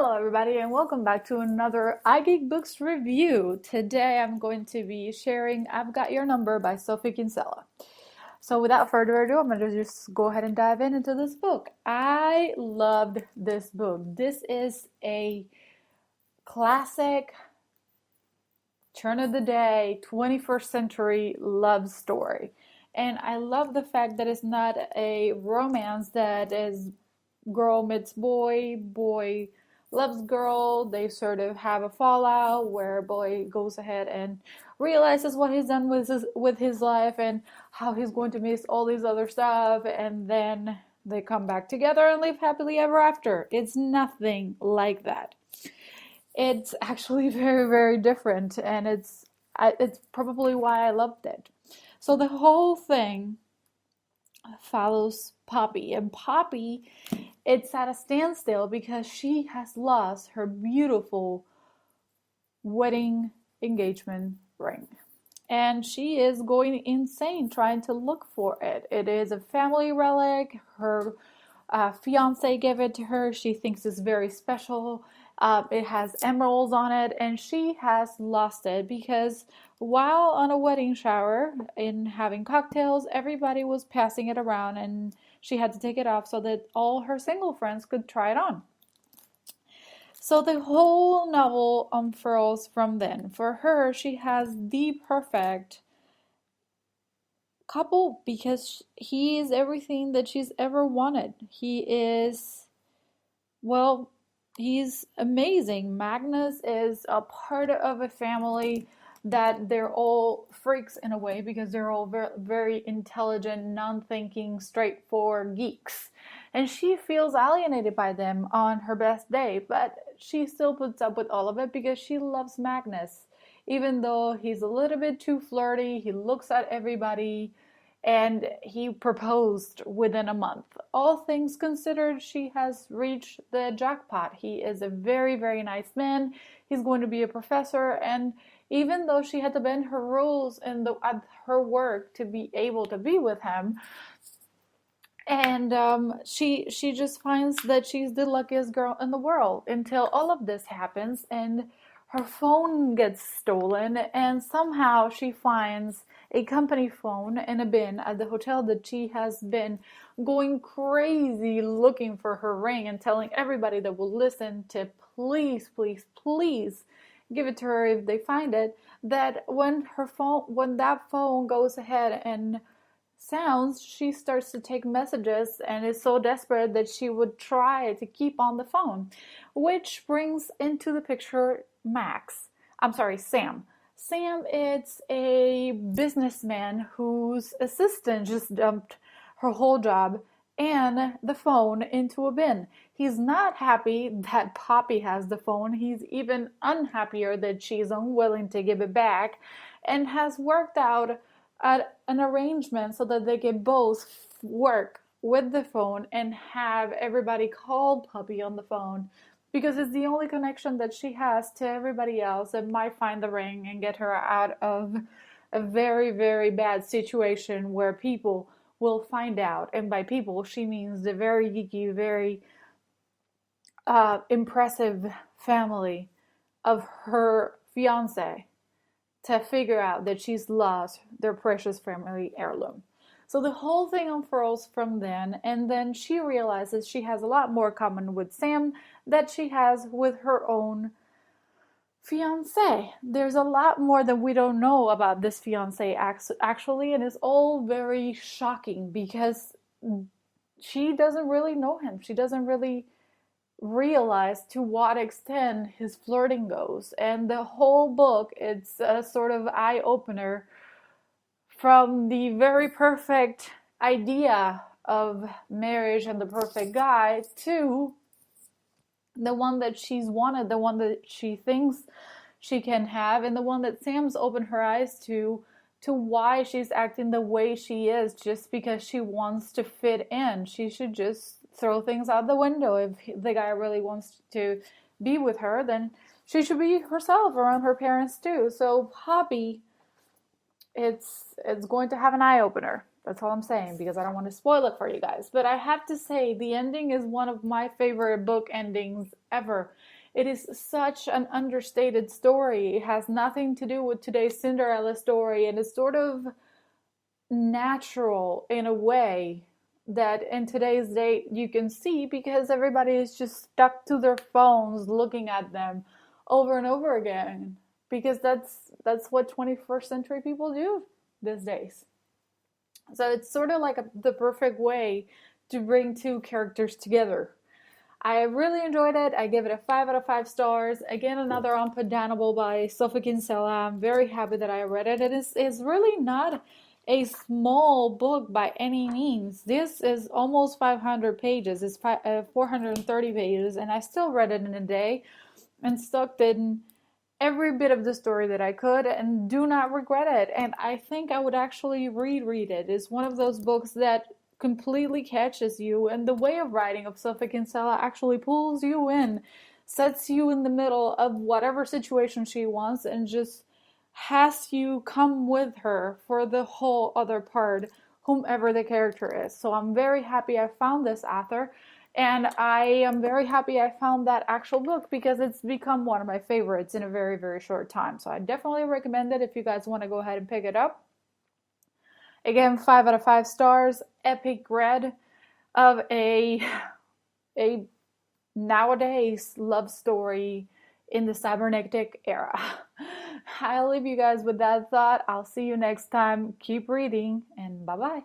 Hello everybody and welcome back to another iGeek Books review. Today I'm going to be sharing I've Got Your Number by Sophie Kinsella. So without further ado, I'm going to just go ahead and dive into this book. I loved this book. This is a classic turn of the day 21st century love story. And I love the fact that it's not a romance that is girl meets boy, boy loves girl. They sort of have a fallout where boy goes ahead and realizes what he's done with his life and how he's going to miss all these other stuff, and then they come back together and live happily ever after. It's nothing like that. It's actually very, very different, and it's probably why I loved it. So the whole thing follows Poppy, and Poppy, it's at a standstill because she has lost her beautiful wedding engagement ring. And she is going insane trying to look for it. It is a family relic. Her fiance gave it to her. She thinks it's very special. It has emeralds on it, and she has lost it because while on a wedding shower and having cocktails, everybody was passing it around, and she had to take it off so that all her single friends could try it on. So the whole novel unfurls from then. For her, she has the perfect couple because he is everything that she's ever wanted. He is, well, he's amazing. Magnus is a part of a family that they're all freaks in a way because they're all very, very intelligent, non-thinking, straightforward geeks. And she feels alienated by them on her best day, but she still puts up with all of it because she loves Magnus. Even though he's a little bit too flirty, he looks at everybody, and he proposed within a month. All things considered, she has reached the jackpot. He is a very, very nice man. He's going to be a professor, and even though she had to bend her rules at her work to be able to be with him, and she just finds that she's the luckiest girl in the world until all of this happens, and her phone gets stolen, and somehow she finds a company phone in a bin at the hotel that she has been going crazy looking for her ring and telling everybody that will listen to please, please, please give it to her if they find it, that when that phone goes ahead and sounds, she starts to take messages and is so desperate that she would try to keep on the phone, which brings into the picture Sam. Sam is a businessman whose assistant just dumped her whole job and the phone into a bin. He's not happy that Poppy has the phone. He's even unhappier that she's unwilling to give it back, and has worked out an arrangement so that they can both work with the phone and have everybody call Poppy on the phone, because it's the only connection that she has to everybody else that might find the ring and get her out of a very, very bad situation where people will find out. And by people, she means the very geeky, very impressive family of her fiance, to figure out that she's lost their precious family heirloom. So the whole thing unfurls from then, and then she realizes she has a lot more common with Sam that she has with her own fiance. There's a lot more that we don't know about this fiance actually, and it's all very shocking because she doesn't really know him. She doesn't really realize to what extent his flirting goes, and the whole book, it's a sort of eye-opener from the very perfect idea of marriage and the perfect guy to the one that she's wanted, the one that she thinks she can have, and the one that Sam's opened her eyes to why she's acting the way she is just because she wants to fit in. She should just throw things out the window. If the guy really wants to be with her, then she should be herself around her parents too. So Poppy, it's going to have an eye-opener. That's all I'm saying, because I don't want to spoil it for you guys. But I have to say, the ending is one of my favorite book endings ever. It is such an understated story. It has nothing to do with today's Cinderella story, and it's sort of natural in a way that in today's day you can see, because everybody is just stuck to their phones looking at them over and over again, because that's what 21st century people do these days. So it's sort of like the perfect way to bring two characters together. I really enjoyed it. I give it a 5 out of 5 stars. Again, another unpardonable by Sophie Kinsella. I'm very happy that I read it. It's really not a small book by any means. This is almost 500 pages. It's 430 pages, and I still read it in a day and stuck in every bit of the story that I could, and do not regret it. And I think I would actually reread it. It's one of those books that completely catches you, and the way of writing of Sophie Kinsella actually pulls you in, sets you in the middle of whatever situation she wants, and just has you come with her for the whole other part, whomever the character is. So I'm very happy I found this author, and I am very happy I found that actual book, because it's become one of my favorites in a very, very short time. So I definitely recommend it if you guys want to go ahead and pick it up. Again, 5 out of 5 stars. Epic read of a nowadays love story in the cybernetic era. I'll leave you guys with that thought. I'll see you next time. Keep reading, and bye-bye.